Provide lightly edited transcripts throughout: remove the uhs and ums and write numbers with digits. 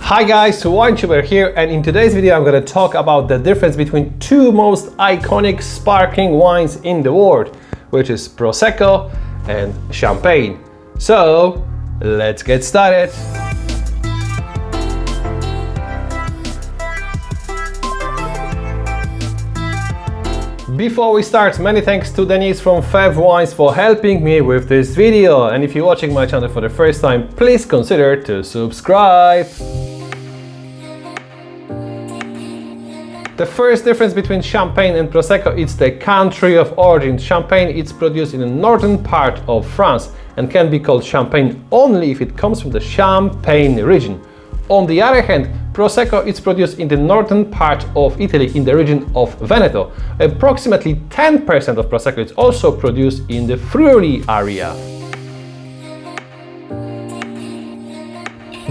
Hi guys, WineTuber here, and in today's video I'm going to talk about the difference between two most iconic sparkling wines in the world, which is Prosecco and Champagne. So, let's get started. Before we start, many thanks to Denise from Fev Wines for helping me with this video, and if you're watching my channel for the first time, please consider to subscribe. The first difference between Champagne and Prosecco is the country of origin. Champagne is produced in the northern part of France and can be called Champagne only if it comes from the Champagne region. On the other hand, Prosecco is produced in the northern part of Italy in the region of Veneto. Approximately 10% of Prosecco is also produced in the Friuli area.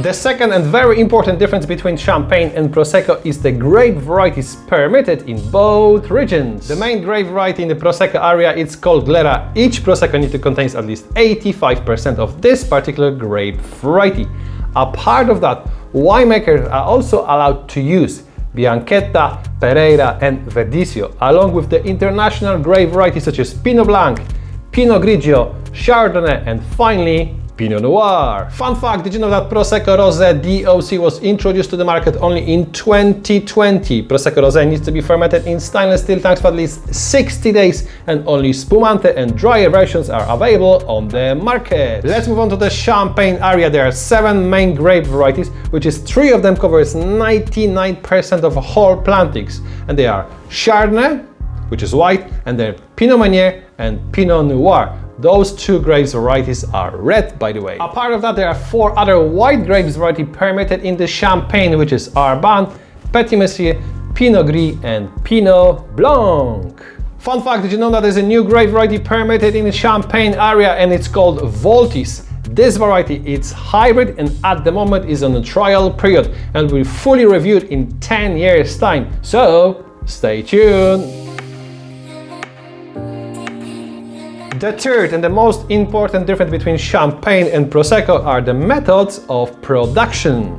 The second and very important difference between Champagne and Prosecco is the grape varieties permitted in both regions. The main grape variety in the Prosecco area is called Glera. Each Prosecco need to contain at least 85% of this particular grape variety. Apart of that, winemakers are also allowed to use Bianchetta, Pereira and Verdicchio, along with the international grape varieties such as Pinot Blanc, Pinot Grigio, Chardonnay and finally Pinot Noir. Fun fact, did you know that Prosecco Rosé DOC was introduced to the market only in 2020? Prosecco Rosé needs to be fermented in stainless steel tanks for at least 60 days and only spumante and drier versions are available on the market. Let's move on to the Champagne area. There are 7 main grape varieties, which is 3 of them covers 99% of whole plantings, and they are Chardonnay, which is white, and then Pinot Meunier and Pinot Noir. Those 2 grapes varieties are red, by the way. Apart of that, there are 4 other white grapes variety permitted in the Champagne, which is Arban, Petit Messier, Pinot Gris and Pinot Blanc. Fun fact, did you know that there's a new grape variety permitted in the Champagne area and it's called Voltis? This variety is hybrid and at the moment is on a trial period and will be fully reviewed in 10 years time. So, stay tuned. The third and the most important difference between Champagne and Prosecco are the methods of production.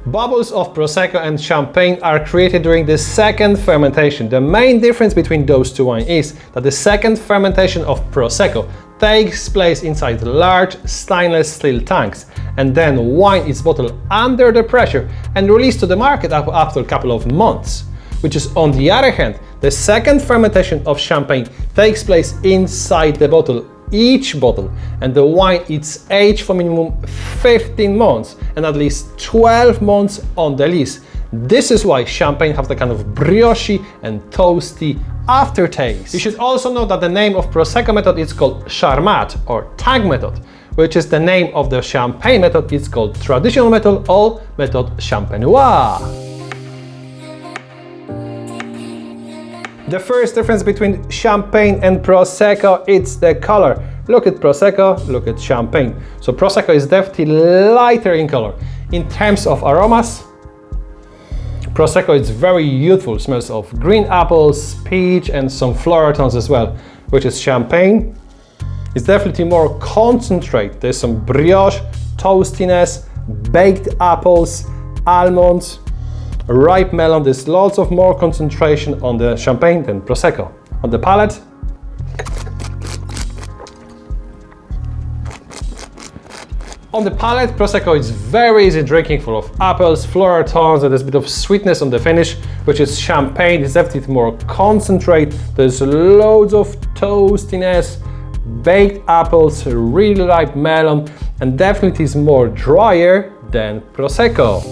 Bubbles of Prosecco and Champagne are created during the second fermentation. The main difference between those 2 wines is that the second fermentation of Prosecco takes place inside large stainless steel tanks, and then wine is bottled under the pressure and released to the market after a couple of months. Which is on the other hand, the second fermentation of Champagne takes place inside the bottle, each bottle, and the wine is aged for minimum 15 months and at least 12 months on the lees. This is why Champagne has the kind of brioche and toasty aftertaste. You should also know that the name of Prosecco method is called Charmat or tank method, which is the name of the Champagne method. It's called traditional method or method Champenois. The first difference between Champagne and Prosecco, it's the color. Look at Prosecco, look at Champagne. So Prosecco is definitely lighter in color. In terms of aromas, Prosecco is very youthful, smells of green apples, peach and some floral tones as well. Which is Champagne, it's definitely more concentrate. There's some brioche, toastiness, baked apples, almonds, ripe melon. There's lots of more concentration on the Champagne than Prosecco. On the palate, Prosecco is very easy drinking, full of apples, floral tones, and there's a bit of sweetness on the finish, which is Champagne. It's definitely more concentrate. There's loads of toastiness, baked apples, really ripe melon, and definitely is more drier than Prosecco.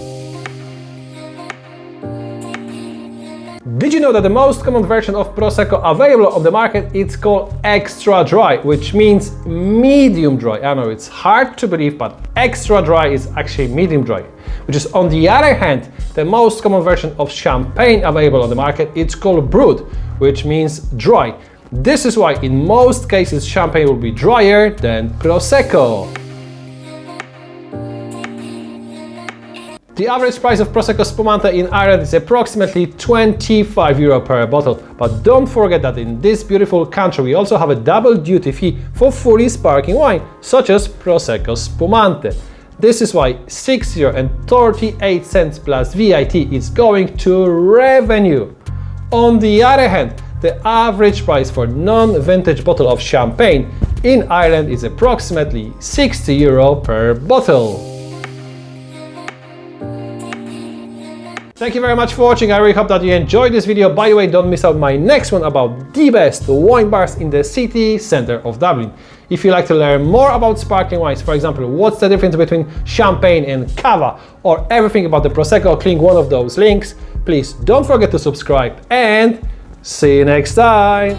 Did you know that the most common version of Prosecco available on the market is called extra dry, which means medium dry? I know it's hard to believe, but extra dry is actually medium dry. Which is on the other hand, the most common version of Champagne available on the market, it's called brut, which means dry. This is why in most cases Champagne will be drier than Prosecco. The average price of Prosecco Spumante in Ireland is approximately €25 per bottle, but don't forget that in this beautiful country we also have a double duty fee for fully sparkling wine, such as Prosecco Spumante. This is why €6.38 plus VAT is going to revenue. On the other hand, the average price for non-vintage bottle of champagne in Ireland is approximately €60 per bottle. Thank you very much for watching. I really hope that you enjoyed this video. By the way, don't miss out my next one about the best wine bars in the city centre of Dublin. If you'd like to learn more about sparkling wines, for example, what's the difference between champagne and cava, or everything about the Prosecco, click one of those links. Please don't forget to subscribe and see you next time.